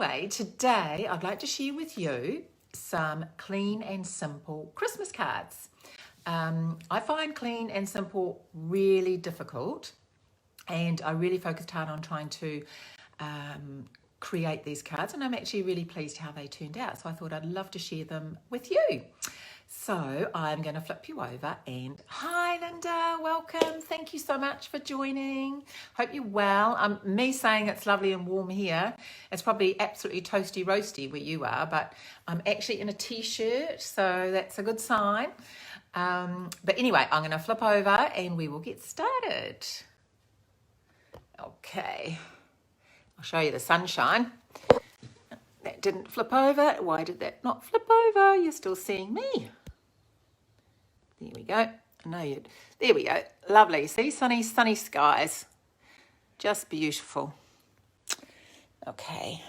Anyway, today I'd like to share with you some clean and simple Christmas cards. I find clean and simple really difficult, and I really focused hard on trying to create these cards, and I'm actually really pleased how they turned out. So I thought I'd love to share them with you. So I'm going to flip you over and hi Linda, welcome. Thank you so much for joining. Hope you're well. Me saying it's lovely and warm here. It's probably absolutely toasty roasty where you are, but I'm actually in a t-shirt, so that's a good sign. But anyway, I'm going to flip over and we will get started. Okay, I'll show you the sunshine. That didn't flip over. Why did that not flip over? You're still seeing me. There we go. There we go. Lovely. See, sunny skies. Just beautiful. Okay.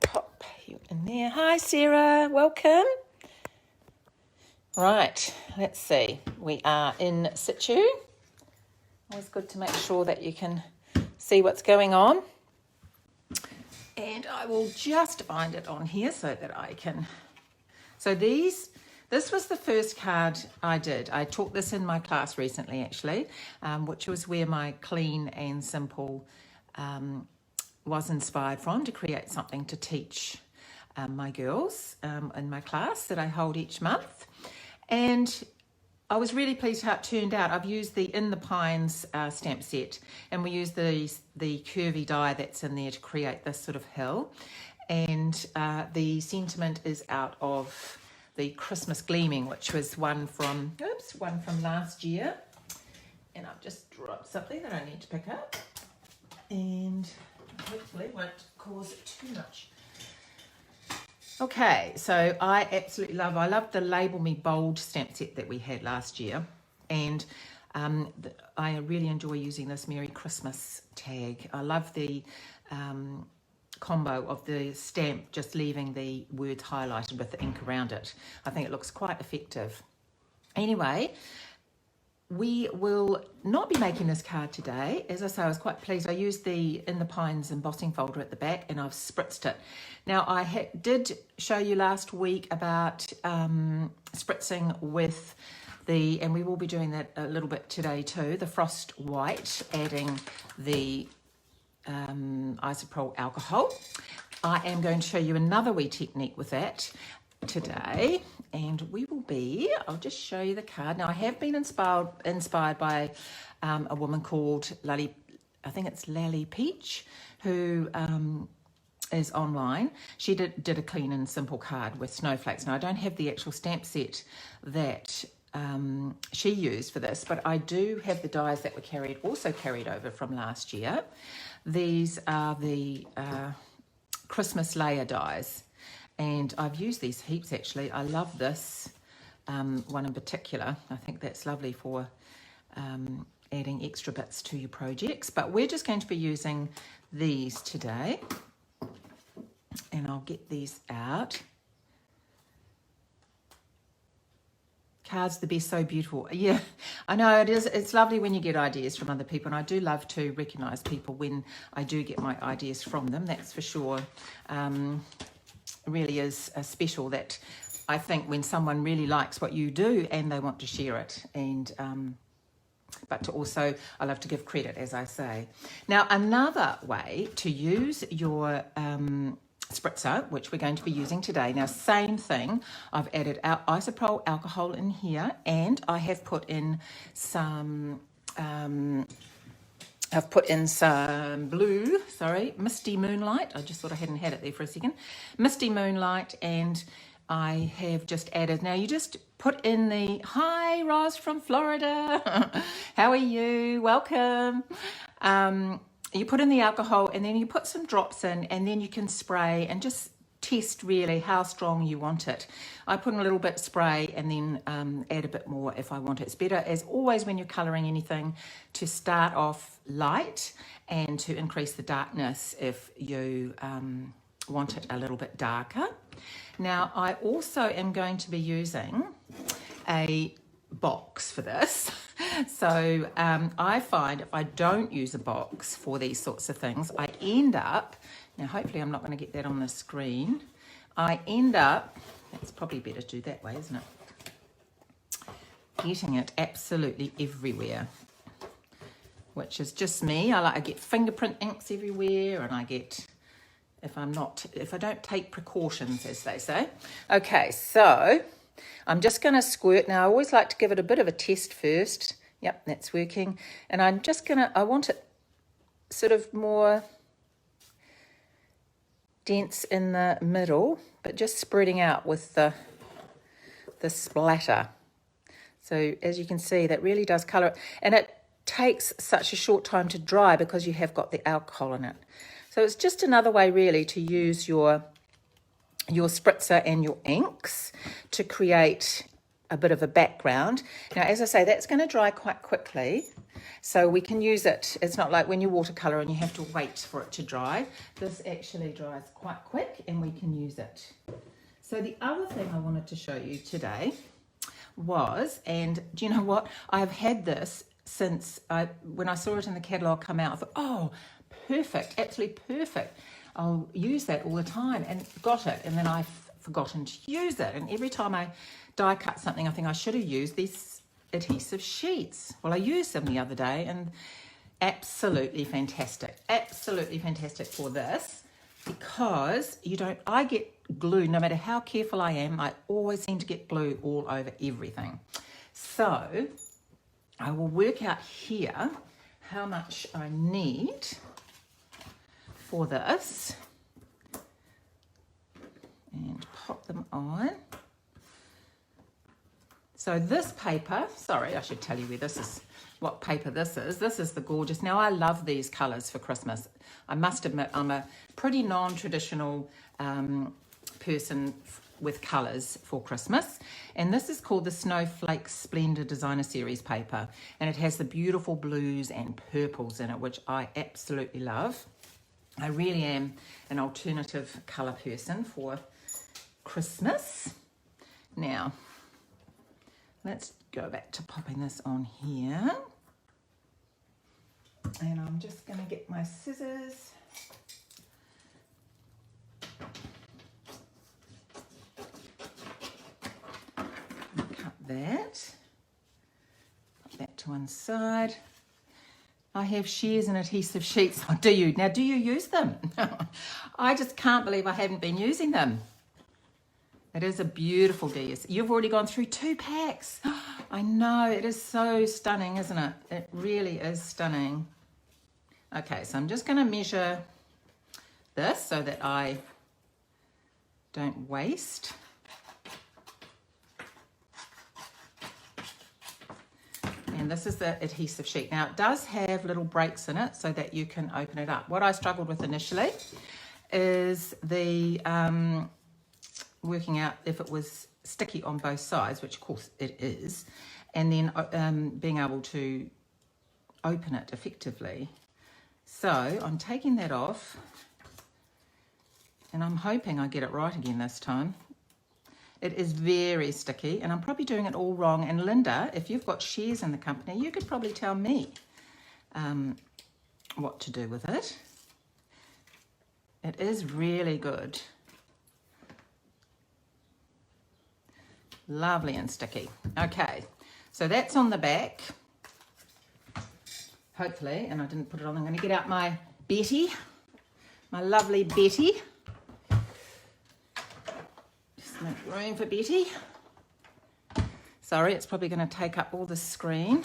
Pop you in there. Hi, Sarah. Welcome. Right. Let's see. We are in situ. Always good to make sure that you can see what's going on. And I will just find it on here so that I can. So this was the first card I did. I taught this in my class recently, actually, which was where my clean and simple was inspired from to create something to teach my girls in my class that I hold each month. And I was really pleased how it turned out. I've used the In the Pines stamp set, and we used the curvy die that's in there to create this sort of hill. And the sentiment is out of the Christmas Gleaming, which was one from last year. And I've just dropped something that I need to pick up, and hopefully won't cause too much. Okay, so I absolutely love the Label Me Bold stamp set that we had last year, and I really enjoy using this Merry Christmas tag. I love the combo of the stamp just leaving the words highlighted with the ink around it. I think it looks quite effective. Anyway, we will not be making this card today. As I say, I was quite pleased. I used the In the Pines embossing folder at the back, and I've spritzed it. Now, I did show you last week about spritzing with and we will be doing that a little bit today too, the frost white, adding the isopropyl alcohol. I am going to show you another wee technique with that today, and we will be, I'll just show you the card. Now, I have been inspired by a woman called Lally, I think it's Lally Peach, who is online. She did a clean and simple card with snowflakes. Now, I don't have the actual stamp set that she used for this, but I do have the dies that were also carried over from last year. These are the Christmas layer dies, and I've used these heaps actually. I love this one in particular. I think that's lovely for adding extra bits to your projects, but we're just going to be using these today, and I'll get these out. Cards the best, so beautiful. Yeah, I know it is. It's lovely when you get ideas from other people, and I do love to recognise people when I do get my ideas from them, that's for sure. Really is special, that I think when someone really likes what you do and they want to share it, and but to also, I love to give credit, as I say. Now, another way to use your spritzer, which we're going to be using today. Now, same thing. I've added our isopropyl alcohol in here, and I have put in some Misty Moonlight. I just thought I hadn't had it there for a second. Misty Moonlight, and I have just added, now you just put in the, hi Roz from Florida, how are you? Welcome. You put in the alcohol, and then you put some drops in, and then you can spray and just test really how strong you want it. I put in a little bit spray and then add a bit more if I want it. It's better, as always, when you're colouring anything, to start off light and to increase the darkness if you want it a little bit darker. Now, I also am going to be using a box for this. So I find if I don't use a box for these sorts of things, I end up, now hopefully I'm not going to get that on the screen, I end up, it's probably better to do that way, isn't it? Getting it absolutely everywhere, which is just me. I get fingerprint inks everywhere, and I get, if I don't take precautions, as they say. Okay, so I'm just going to squirt. Now, I always like to give it a bit of a test first. Yep, that's working. And I'm just going to, I want it sort of more dense in the middle, but just spreading out with the splatter. So as you can see, that really does colour it. And it takes such a short time to dry because you have got the alcohol in it. So it's just another way really to use your spritzer and your inks to create a bit of a background. Now, as I say, that's going to dry quite quickly. So we can use it. It's not like when you watercolour and you have to wait for it to dry. This actually dries quite quick and we can use it. So the other thing I wanted to show you today was, and do you know what? I've had this since when I saw it in the catalogue come out. I thought, oh, perfect, absolutely perfect. I'll use that all the time, and got it, and then I've forgotten to use it. And every time I die cut something, I think I should have used these adhesive sheets. Well, I used them the other day, and absolutely fantastic for this, because I get glue, no matter how careful I am, I always seem to get glue all over everything. So I will work out here how much I need for this and pop them on. So this paper, sorry, I should tell you what paper this is. This is the gorgeous. Now, I love these colours for Christmas. I must admit, I'm a pretty non-traditional person with colours for Christmas. And this is called the Snowflake Splendor Designer Series paper. And it has the beautiful blues and purples in it, which I absolutely love. I really am an alternative colour person for Christmas. Now, let's go back to popping this on here. And I'm just going to get my scissors. Cut that. Put that to one side. I have shears and adhesive sheets. Oh, do you? Now, do you use them? I just can't believe I haven't been using them. It is a beautiful DS. You've already gone through 2 packs. I know, it is so stunning, isn't it? It really is stunning. Okay, so I'm just going to measure this so that I don't waste. And this is the adhesive sheet. Now, it does have little breaks in it so that you can open it up. What I struggled with initially is the working out if it was sticky on both sides, which of course it is, and then being able to open it effectively. So I'm taking that off, and I'm hoping I get it right again this time. It is very sticky, and I'm probably doing it all wrong. And Linda, if you've got shears in the company, you could probably tell me what to do with it. It is really good. Lovely and sticky. Okay, so that's on the back. Hopefully, and I didn't put it on, I'm going to get out my Betty, my lovely Betty. Just make room for Betty. Sorry, it's probably going to take up all the screen.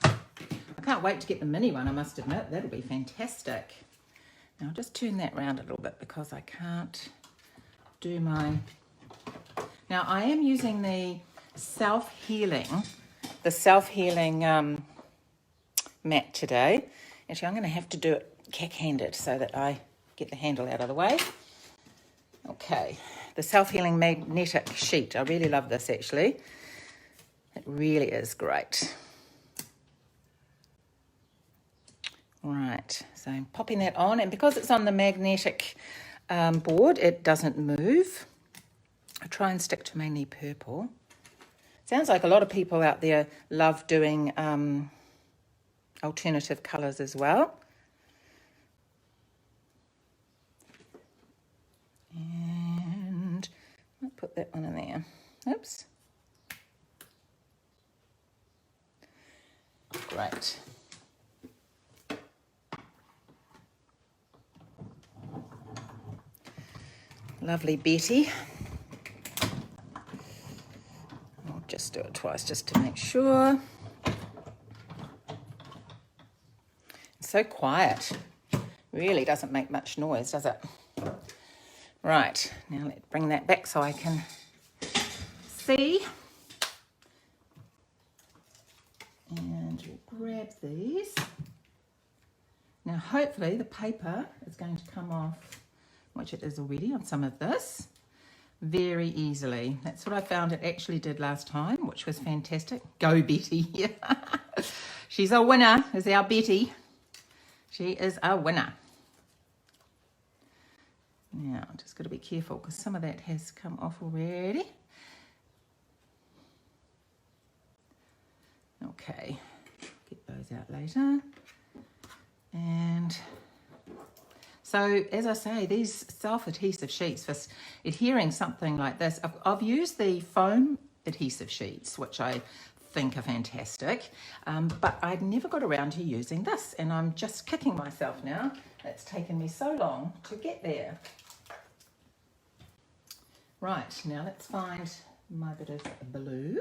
I can't wait to get the mini one, I must admit. That'll be fantastic. Now, I'll just turn that round a little bit because I can't do my... Now, I am using the self-healing mat today. Actually, I'm going to have to do it cack-handed so that I get the handle out of the way. Okay, the self-healing magnetic sheet. I really love this, actually. It really is great. Right, so I'm popping that on, and because it's on the magnetic board, it doesn't move. I try and stick to mainly purple. Sounds like a lot of people out there love doing alternative colours as well. And I'll put that one in there. Oops. Great. Lovely Betty. I'll just do it twice just to make sure. It's so quiet. Really doesn't make much noise, does it? Right, now let's bring that back so I can see. And we'll grab these. Now hopefully the paper is going to come off, which it is already on some of this, very easily. That's what I found it actually did last time, which was fantastic. Go Betty. She's a winner, is our Betty. She is a winner. Now, I'm just got to be careful because some of that has come off already. Okay, get those out later. And so, as I say, these self-adhesive sheets for adhering something like this, I've used the foam adhesive sheets, which I think are fantastic, but I'd never got around to using this, and I'm just kicking myself now. It's taken me so long to get there. Right, now let's find my bit of blue.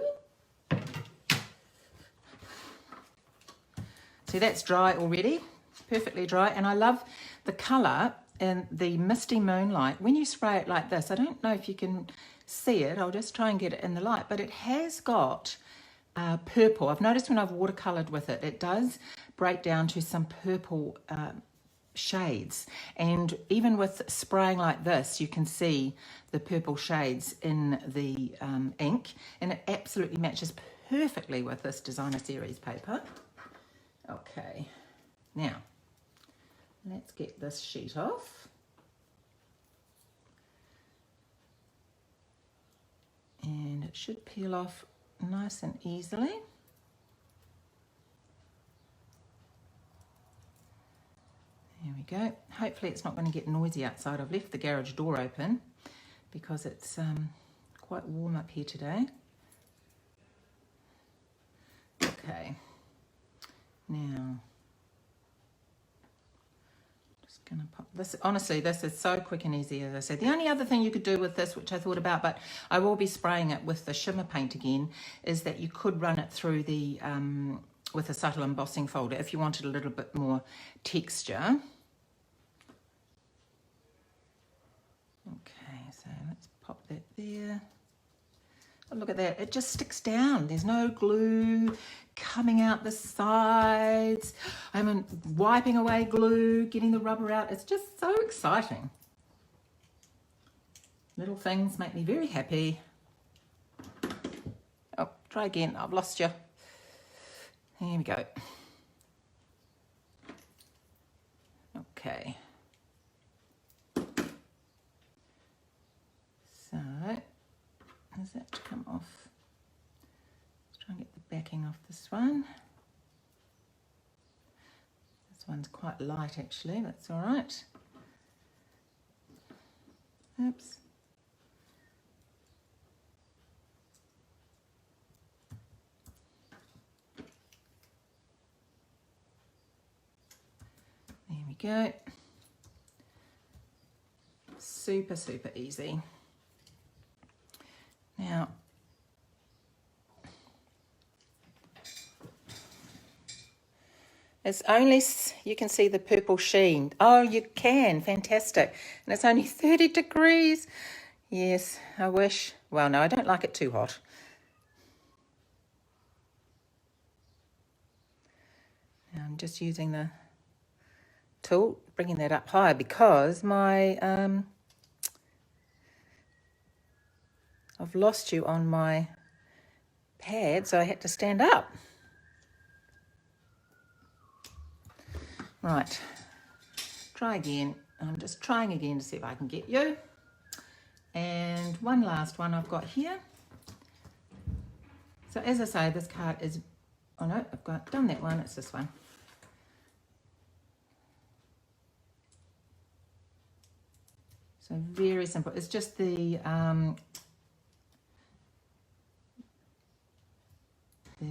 See, that's dry already, perfectly dry, and I love the colour and the misty moonlight. When you spray it like this, I don't know if you can see it, I'll just try and get it in the light, but it has got purple. I've noticed when I've watercoloured with it, it does break down to some purple shades, and even with spraying like this you can see the purple shades in the ink, and it absolutely matches perfectly with this designer series paper. Okay, now let's get this sheet off, and it should peel off nice and easily. There we go. Hopefully it's not going to get noisy outside. I've left the garage door open because it's quite warm up here today. Okay. Now, just going to pop this. Honestly, this is so quick and easy, as I said. The only other thing you could do with this, which I thought about, but I will be spraying it with the shimmer paint again, is that you could run it through the with a subtle embossing folder if you wanted a little bit more texture. Okay, so let's pop that there. Oh, look at that, it just sticks down. There's no glue coming out the sides. I'm wiping away glue, getting the rubber out. It's just so exciting. Little things make me very happy. Oh, try again, I've lost you. Here we go. Okay. So, has that to come off? Let's try and get the backing off this one. This one's quite light actually, that's all right. Oops. There we go. Super, super easy. Now, it's only, you can see the purple sheen. Oh, you can, fantastic. And it's only 30 degrees. Yes, I wish. Well, no, I don't like it too hot. Now I'm just using the tool, bringing that up high because my I've lost you on my pad, so I had to stand up. Right, try again. I'm just trying again to see if I can get you. And one last one I've got here. So as I say, this card is, oh no, I've done that one, it's this one. So very simple. It's just the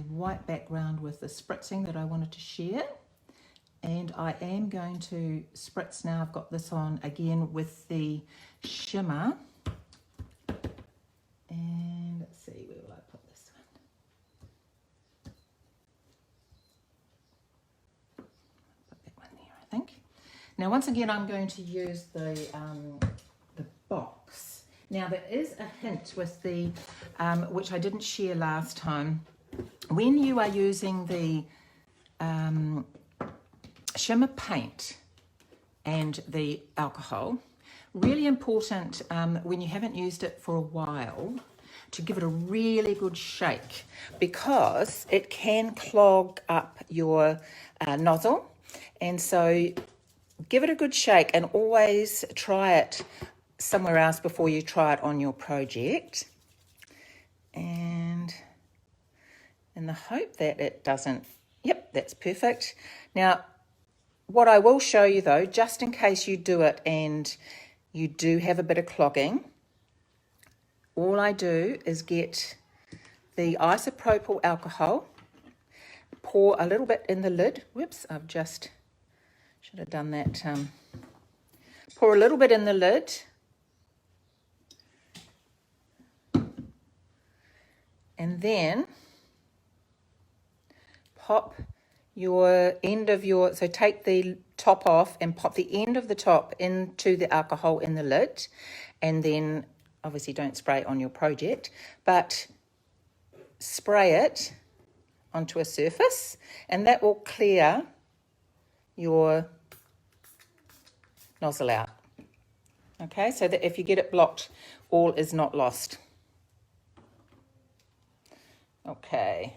white background with the spritzing that I wanted to share. And I am going to spritz now. I've got this on again with the shimmer. And let's see, where will I put this one? Put that one there, I think. Now, once again, I'm going to use the box. Now, there is a hint with the, which I didn't share last time. When you are using the shimmer paint and the alcohol, really important when you haven't used it for a while to give it a really good shake, because it can clog up your nozzle. And so give it a good shake, and always try it somewhere else before you try it on your project. And in the hope that it doesn't, yep, that's perfect. Now, what I will show you though, just in case you do it and you do have a bit of clogging, all I do is get the isopropyl alcohol, pour a little bit in the lid. Whoops, I've just, should have done that. Pour a little bit in the lid. And then pop your end of your, so take the top off and pop the end of the top into the alcohol in the lid, and then obviously don't spray it on your project, but spray it onto a surface, and that will clear your nozzle out. Okay, so that if you get it blocked, all is not lost. Okay.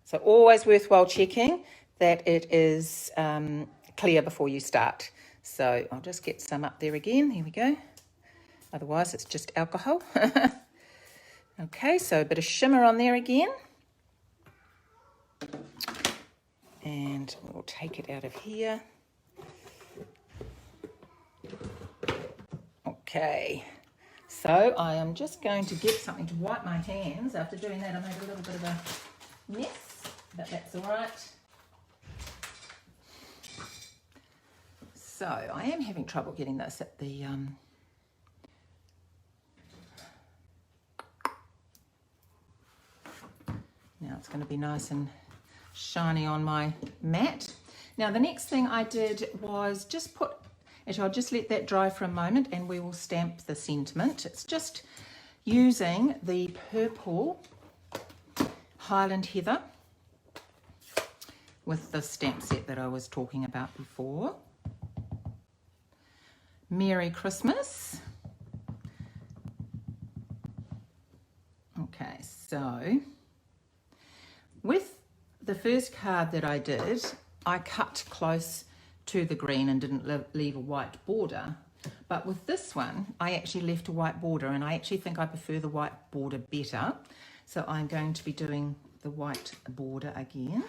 So always worthwhile checking that it is clear before you start. So I'll just get some up there again. Here we go. Otherwise it's just alcohol. Okay, so a bit of shimmer on there again. And we'll take it out of here. Okay, so I am just going to get something to wipe my hands. After doing that, I made a little bit of a mess, but that's all right. So I am having trouble getting this at the now it's going to be nice and shiny on my mat. Now the next thing I did was just put, actually I'll just let that dry for a moment and we will stamp the sentiment. It's just using the purple Highland Heather with the stamp set that I was talking about before. Merry Christmas. Okay, so with the first card that I did, I cut close to the green and didn't leave a white border. But with this one, I actually left a white border, and I actually think I prefer the white border better. So I'm going to be doing the white border again.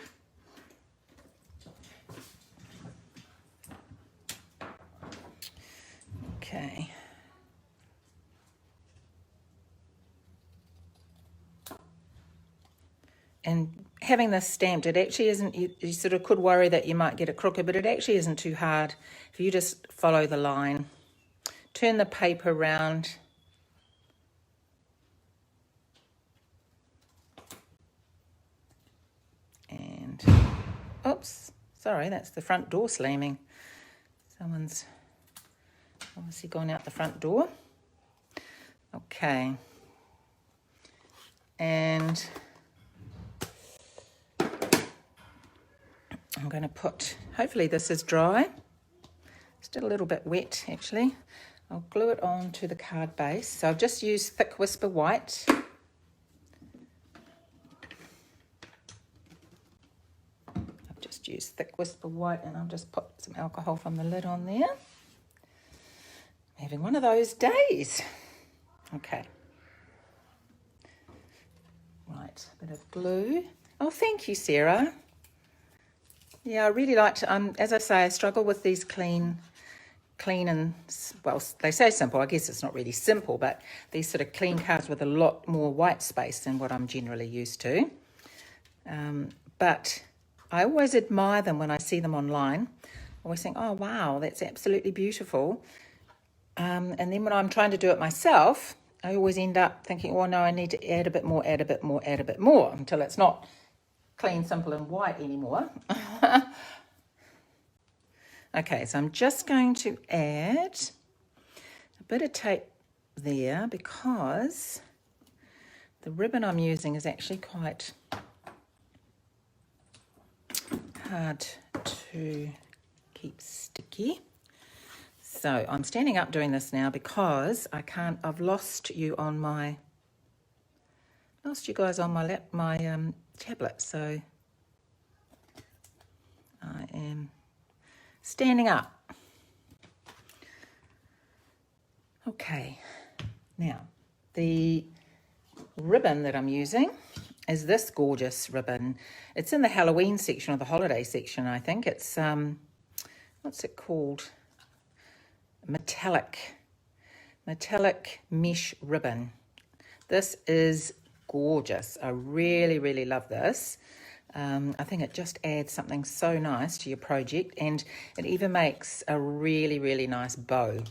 Okay. And having this stamped, it actually isn't, you sort of could worry that you might get it crooked, but it actually isn't too hard. If you just follow the line, turn the paper around, and, oops, sorry, that's the front door slamming. Someone's obviously gone out the front door. Okay. And I'm going to put, hopefully this is dry. Still a little bit wet actually. I'll glue it on to the card base. So I've just used Thick Whisper White. I've just used Thick Whisper White, and I'll just put some alcohol from the lid on there. I'm having one of those days. Okay. a bit of glue. Oh, thank you, Sarah. Yeah, I really like to, as I say, I struggle with these clean and, well, they say simple. I guess it's not really simple, but these sort of clean cards with a lot more white space than what I'm generally used to. But I always admire them when I see them online. I always think, oh, wow, that's absolutely beautiful. And then when I'm trying to do it myself, I always end up thinking, oh, no, I need to add a bit more, add a bit more, add a bit more until it's not clean, simple and white anymore. Okay, so I'm just going to add a bit of tape there because the ribbon I'm using is actually quite hard to keep sticky. So I'm standing up doing this now because I've lost you guys on my tablet, so I am standing up. Okay, now the ribbon that I'm using is this gorgeous ribbon. It's in the Halloween section or the holiday section, I think. It's, what's it called? Metallic mesh ribbon. This is gorgeous. I really, really love this. I think it just adds something so nice to your project, and it even makes a really, really nice bow.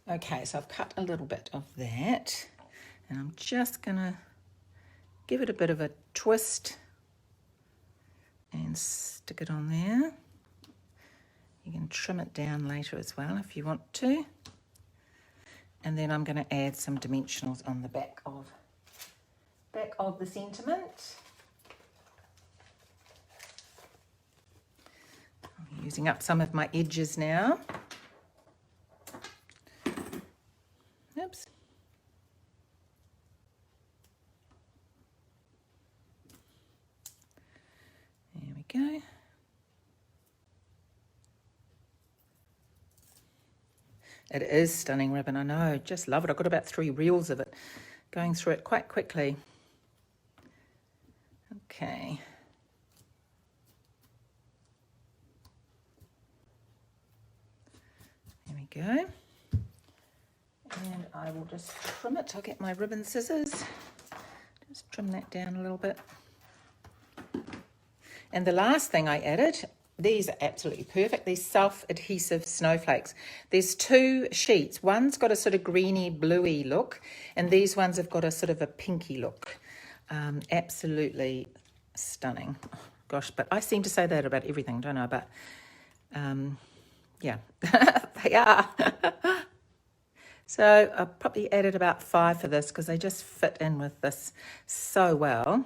Okay, so I've cut a little bit of that, and I'm just gonna give it a bit of a twist and stick it on there. You can trim it down later as well if you want to. And then I'm going to add some dimensionals on the back of the sentiment. I'm using up some of my edges now. Oops. There we go. It is stunning ribbon, I know, just love it. I've got about 3 reels of it, going through it quite quickly. Okay. There we go. And I will just trim it. I'll get my ribbon scissors. Just trim that down a little bit. And the last thing I added, these are absolutely perfect, these self-adhesive snowflakes. There's 2 sheets. One's got a sort of greeny, bluey look, and these ones have got a sort of a pinky look. Absolutely stunning. Oh, gosh, but I seem to say that about everything, don't I? But, yeah, they are. So I probably added about 5 for this because they just fit in with this so well.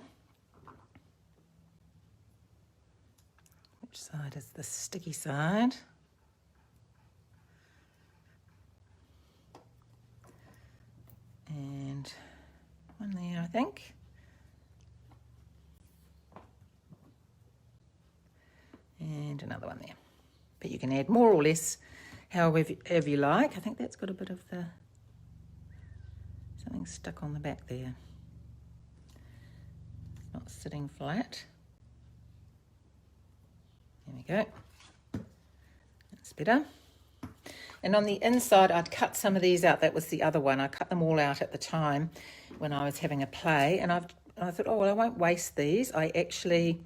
Which side is the sticky side? And one there, I think. And another one there. But you can add more or less however you like. I think that's got a bit of something stuck on the back there. It's not sitting flat. There we go. That's better. And on the inside, I'd cut some of these out. That was the other one. I cut them all out at the time when I was having a play. And I thought, oh, well, I won't waste these. I actually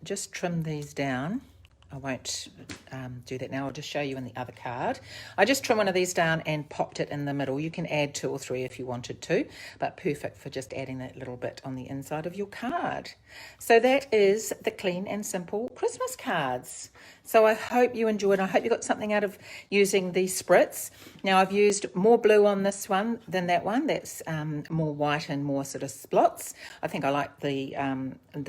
just trimmed these down. I won't do that now. I'll just show you in the other card. I just trimmed one of these down and popped it in the middle. You can add 2 or 3 if you wanted to, but perfect for just adding that little bit on the inside of your card. So that is the clean and simple Christmas cards. So I hope you enjoyed. I hope you got something out of using the Spritz. Now I've used more blue on this one than that one. That's more white and more sort of splots. I think I like the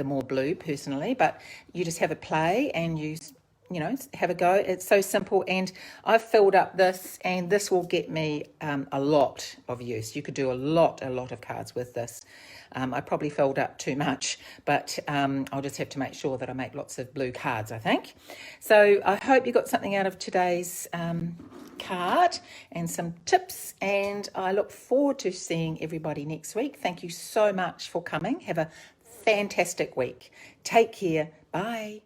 more blue personally, but you just have a play and you know, have a go. It's so simple, and I've filled up this, and this will get me a lot of use. You could do a lot of cards with this. I probably filled up too much, but I'll just have to make sure that I make lots of blue cards, I think. So I hope you got something out of today's card and some tips, and I look forward to seeing everybody next week. Thank you so much for coming. Have a fantastic week. Take care. Bye.